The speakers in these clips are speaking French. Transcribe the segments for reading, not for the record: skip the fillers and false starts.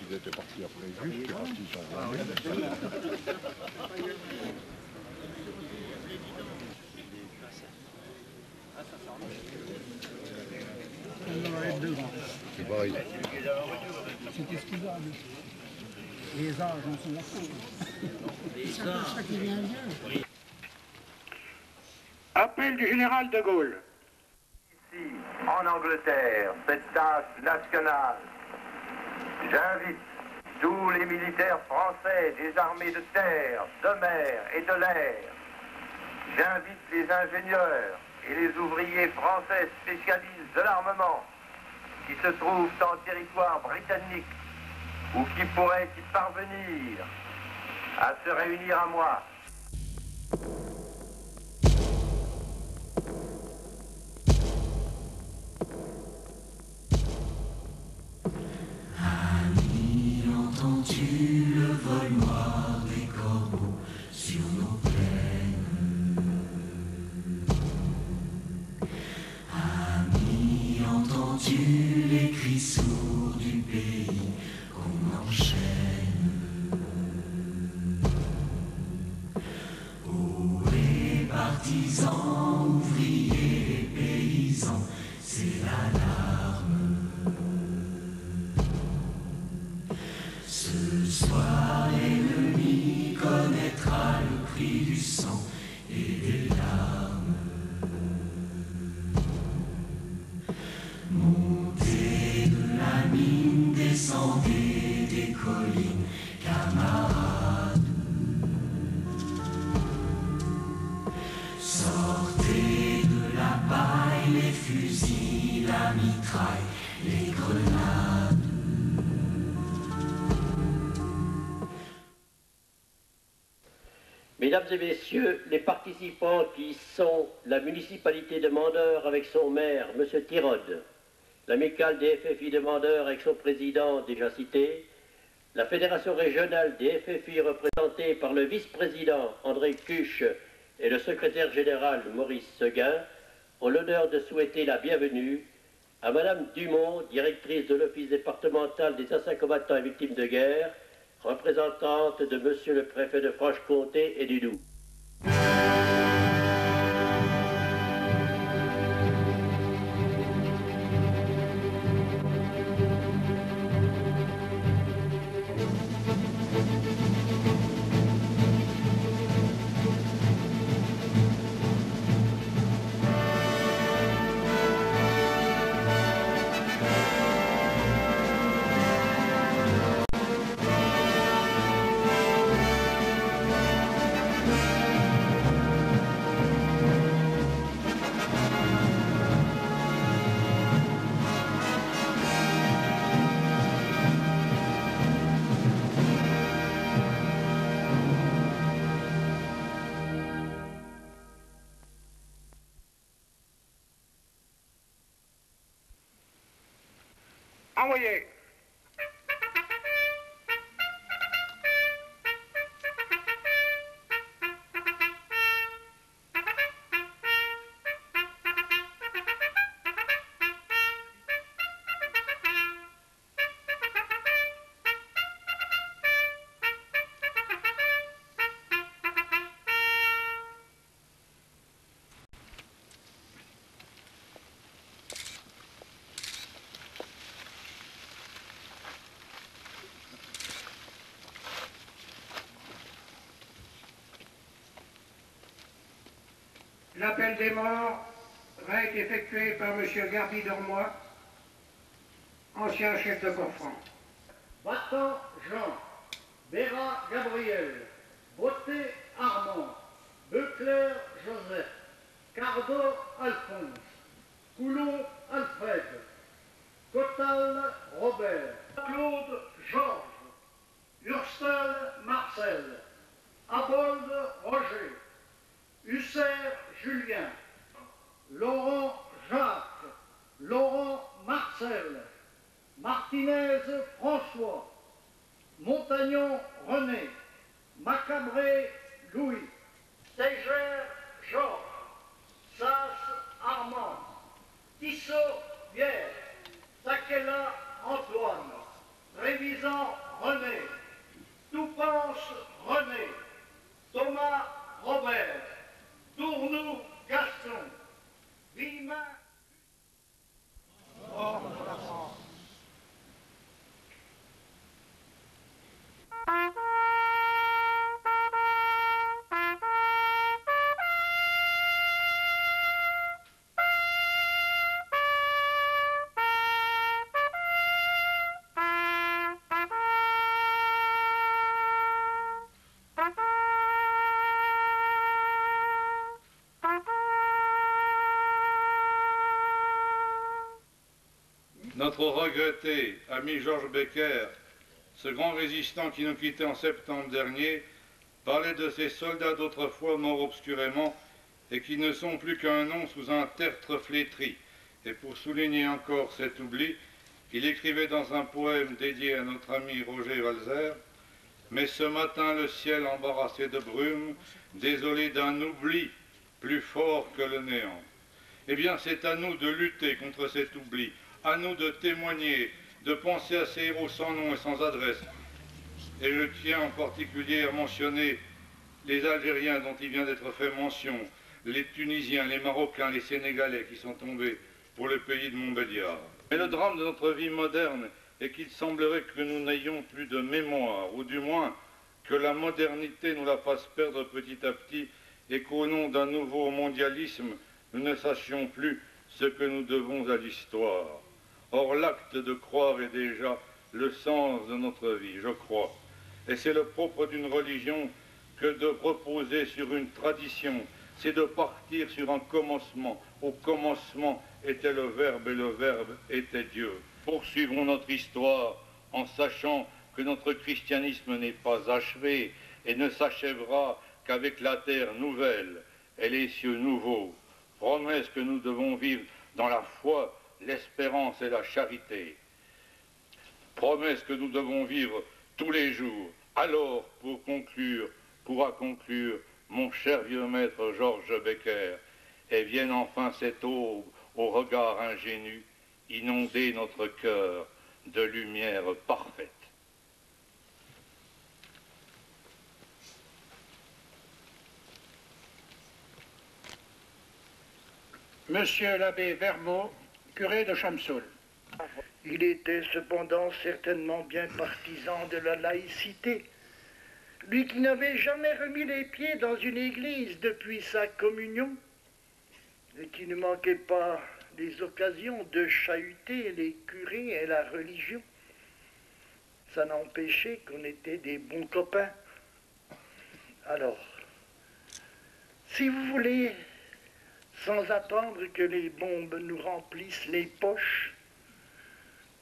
qu'ils étaient partis après juste, parce qu'ils sont venus. C'est pareil. C'est excusable. Les âges en sont la cause. Ça qui vient bien. Appel du général de Gaulle. Ici, en Angleterre, cette tâche nationale, j'invite tous les militaires français des armées de terre, de mer et de l'air. J'invite les ingénieurs et les ouvriers français spécialistes de l'armement qui se trouvent en territoire britannique ou qui pourraient y parvenir à se réunir à moi. Ami, entends-tu le vol noir des corbeaux sur nos plaines? Ami, entends-tu les cris sourds du pays qu'on enchaîne? Oh, les partisans, ouvriers, paysans, c'est l'alarme. Ce soir, l'ennemi connaîtra le prix du sang et des larmes. Montez de la mine, descendez des collines, camarades. Sortez de la paille, les fusils, la mitraille, les grenades. Mesdames et messieurs, les participants qui sont la municipalité de Mandeure avec son maire, M. Tirode, l'amicale des FFI de Mandeure avec son président déjà cité, la fédération régionale des FFI représentée par le vice-président André Cuche et le secrétaire général Maurice Seguin ont l'honneur de souhaiter la bienvenue à Madame Dumont, directrice de l'Office départemental des anciens combattants et victimes de guerre, représentante de Monsieur le préfet de Franche-Comté et du Doubs. Envoyez. L'appel des morts va être effectué par M. Garbi d'Ormois, ancien chef de corps franc. Battant Jean, Béra Gabriel, Beauté Armand, Beuclair Joseph, Cardo Alphonse, Coulon Alfred, Cotal Robert, Claude Georges, Urstel Marcel, Abold Roger, Husser Julien, Laurent Jacques, Laurent Marcel, Martinez François, Montagnon René, Macabré Louis, Tégère Georges, Sasse Armand, Tissot Pierre, Sakela Antoine, Trévisan René, Toupance René, Thomas Robert, Tournou Gaston, Villemin. Notre regretté ami Georges Becker, ce grand résistant qui nous quittait en septembre dernier, parlait de ces soldats d'autrefois morts obscurément et qui ne sont plus qu'un nom sous un tertre flétri. Et pour souligner encore cet oubli, il écrivait dans un poème dédié à notre ami Roger Walzer: « Mais ce matin le ciel embarrassé de brume, désolé d'un oubli plus fort que le néant. » Eh bien, c'est à nous de lutter contre cet oubli, à nous de témoigner, de penser à ces héros sans nom et sans adresse. Et je tiens en particulier à mentionner les Algériens dont il vient d'être fait mention, les Tunisiens, les Marocains, les Sénégalais qui sont tombés pour le pays de Montbéliard. Mais le drame de notre vie moderne est qu'il semblerait que nous n'ayons plus de mémoire, ou du moins que la modernité nous la fasse perdre petit à petit et qu'au nom d'un nouveau mondialisme, nous ne sachions plus ce que nous devons à l'histoire. Or, l'acte de croire est déjà le sens de notre vie, je crois. Et c'est le propre d'une religion que de reposer sur une tradition, c'est de partir sur un commencement. Au commencement était le Verbe et le Verbe était Dieu. Poursuivons notre histoire en sachant que notre christianisme n'est pas achevé et ne s'achèvera qu'avec la terre nouvelle et les cieux nouveaux. Promesse que nous devons vivre dans la foi, l'espérance et la charité. Promesse que nous devons vivre tous les jours. Alors, pourra conclure mon cher vieux maître Georges Becker, et vienne enfin cette aube au regard ingénu, inonder notre cœur de lumière parfaite. Monsieur l'abbé Vermont, curé de Chamsoul. Il était cependant certainement bien partisan de la laïcité. Lui qui n'avait jamais remis les pieds dans une église depuis sa communion, et qui ne manquait pas les occasions de chahuter les curés et la religion. Ça n'empêchait qu'on était des bons copains. Alors, si vous voulez, sans attendre que les bombes nous remplissent les poches,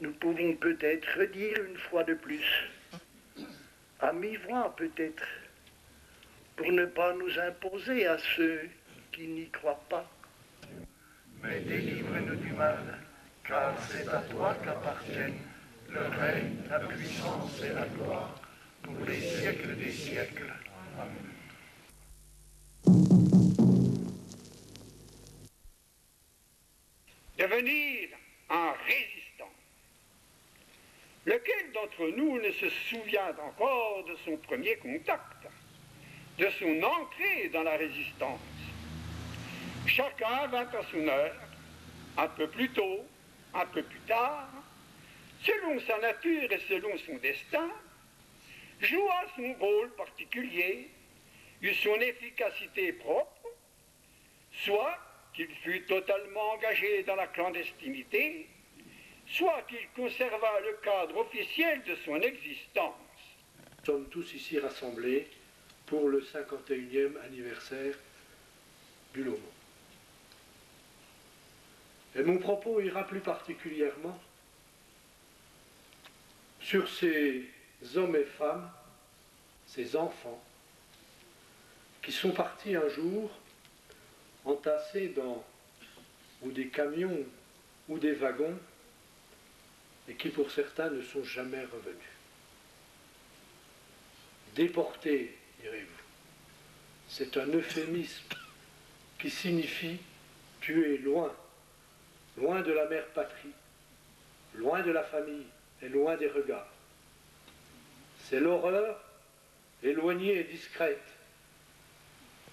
nous pouvons peut-être redire une fois de plus, à mi-voix peut-être, pour ne pas nous imposer à ceux qui n'y croient pas. Mais délivre-nous du mal, car c'est à toi qu'appartiennent le règne, la puissance et la gloire, pour les siècles des siècles. Amen. Devenir un résistant. Lequel d'entre nous ne se souvient encore de son premier contact, de son entrée dans la résistance? Chacun vint à son heure, un peu plus tôt, un peu plus tard, selon sa nature et selon son destin, joua son rôle particulier, eut son efficacité propre, soit qu'il fut totalement engagé dans la clandestinité, soit qu'il conserva le cadre officiel de son existence. Nous sommes tous ici rassemblés pour le 51e anniversaire du Lomont. Et mon propos ira plus particulièrement sur ces hommes et femmes, ces enfants, qui sont partis un jour entassés dans ou des camions ou des wagons, et qui pour certains ne sont jamais revenus. Déportés, direz-vous. C'est un euphémisme qui signifie tuer loin, loin de la mère patrie, loin de la famille et loin des regards. c'est l'horreur éloignée et discrète,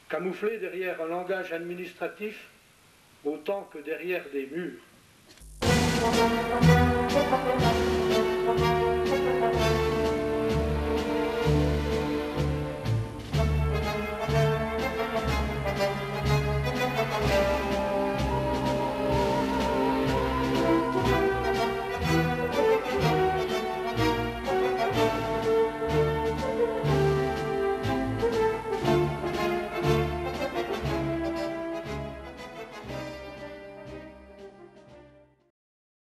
camouflée derrière un langage administratif autant que derrière des murs.